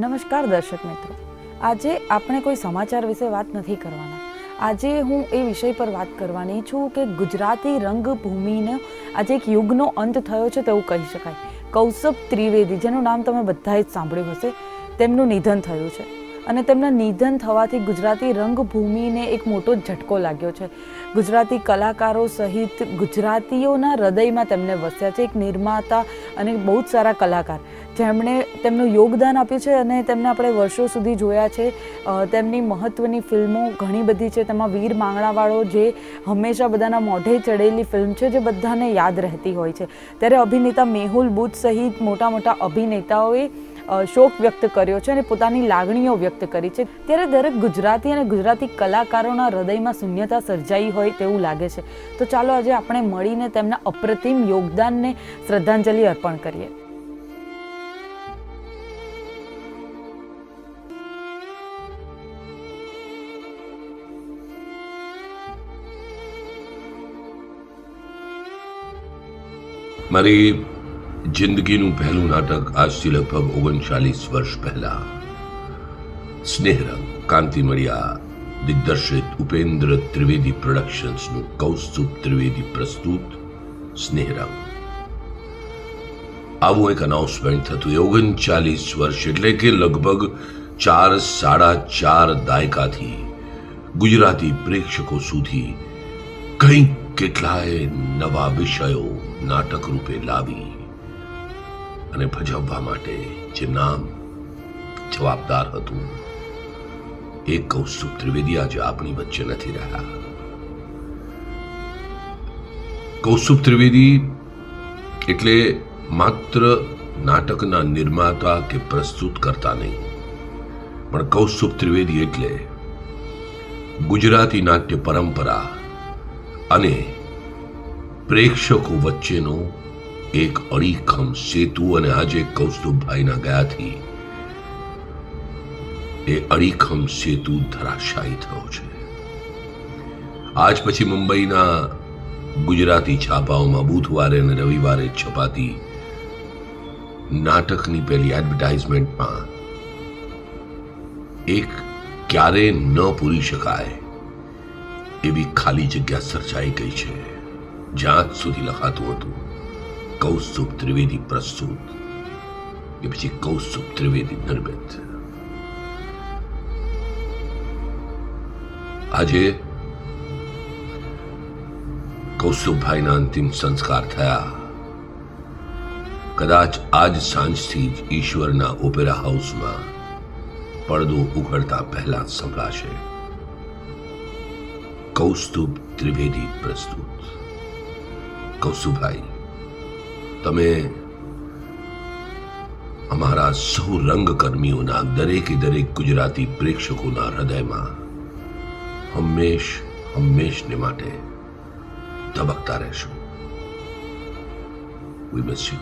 નમસ્કાર દર્શક મિત્રો, આજે આપણે કોઈ સમાચાર વિશે વાત નથી કરવાના. આજે હું એ વિષય પર વાત કરવાની છું કે ગુજરાતી રંગભૂમિનો આજે એક યુગનો અંત થયો છે તેવું કહી શકાય. કૌસ્તુભ ત્રિવેદી, જેનું નામ તમે બધાએ જ સાંભળ્યું હશે, તેમનું નિધન થયું છે અને તેમના નિધન થવાથી ગુજરાતી રંગભૂમિને એક મોટો ઝટકો લાગ્યો છે. ગુજરાતી કલાકારો સહિત ગુજરાતીઓના હૃદયમાં તેમને વસ્યા છે. એક નિર્માતા અને બહુ જ સારા કલાકાર જેમણે તેમનું યોગદાન આપ્યું છે અને તેમને આપણે વર્ષો સુધી જોયા છે. તેમની મહત્ત્વની ફિલ્મો ઘણી બધી છે. તેમાં વીર માંગણાવાળો જે હંમેશા બધાના મોઢે ચડેલી ફિલ્મ છે, જે બધાને યાદ રહેતી હોય છે. ત્યારે અભિનેતા મેહુલ બુચ સહિત મોટા મોટા અભિનેતાઓએ શોક વ્યક્ત કર્યો છે અને પોતાની લાગણીઓ વ્યક્ત કરી છે. ત્યારે દરેક ગુજરાતી અને ગુજરાતી કલાકારોના હૃદયમાં શૂન્યતા સર્જાઈ હોય તેવું લાગે છે. તો ચાલો આજે આપણે મળીને તેમના અપ્રતિમ યોગદાનને શ્રદ્ધાંજલિ અર્પણ કરીએ. મારી જિંદગીનું પહેલું નાટક આજથી લગભગ 39 વર્ષ પહેલા સ્નેહરંગ, કાંતિ મળિયા દિગ્દર્શિત ઉપેન્દ્ર ત્રિવેદી પ્રોડક્શન્સનું કૌસ્તુભ ત્રિવેદી પ્રસ્તુત સ્નેહરંગ. આવું એક અનાઉન્સમેન્ટ થતું. 39 વર્ષ એટલે કે લગભગ 4-4.5 દાયકાથી ગુજરાતી પ્રેક્ષકો સુધી કંઈક કેટલાય નવા વિષયો નાટક રૂપે લાવી અને ભજવવા માટે જે નામ જવાબદાર હતું, એ કૌસ્તુભ ત્રિવેદી આજે આપણી વચ્ચે નથી રહ્યા. કૌસ્તુભ ત્રિવેદી એટલે માત્ર નાટકના નિર્માતા કે પ્રસ્તુત કરતા નહીં, પણ કૌસ્તુભ ત્રિવેદી એટલે ગુજરાતી નાટ્ય પરંપરા અને પ્રેક્ષકો વચ્ચેનો એક અડીખમ સેતુ. અને આજે કૌસ્તુભભાઈના ગયાથી એ અડીખમ સેતુ ધરાશાયી થયો છે. આજ પછી મુંબઈના ગુજરાતી છાપાઓમાં બુધવારે અને રવિવારે છપાતી નાટકની પહેલી એડવર્ટાઇઝમેન્ટમાં એક ક્યારે ન પૂરી શકાય એવી ખાલી જગ્યા સર્જાઈ ગઈ છે, જ્યાં સુધી લખાતું હતું કૌસ્તુભ ત્રિવેદી પ્રસ્તુત કે પછી કૌસ્તુભ ત્રિવેદી નિર્મિત. આજે કૌસ્તુભભાઈના અંતિમ સંસ્કાર થયા. કદાચ આજ સાંજથી જ ઈશ્વરના ઓપેરા હાઉસમાં પડદો ઉઘડતા પહેલા સંભળાશે કૌસ્તુભ ત્રિવેદી પ્રસ્તુત. કૌસ્તુભભાઈ, તમે અમારા સૌ રંગકર્મીઓના દરેકે દરેક ગુજરાતી પ્રેક્ષકોના હૃદયમાં હંમેશને માટે ધબકતા રહેશો. We miss you.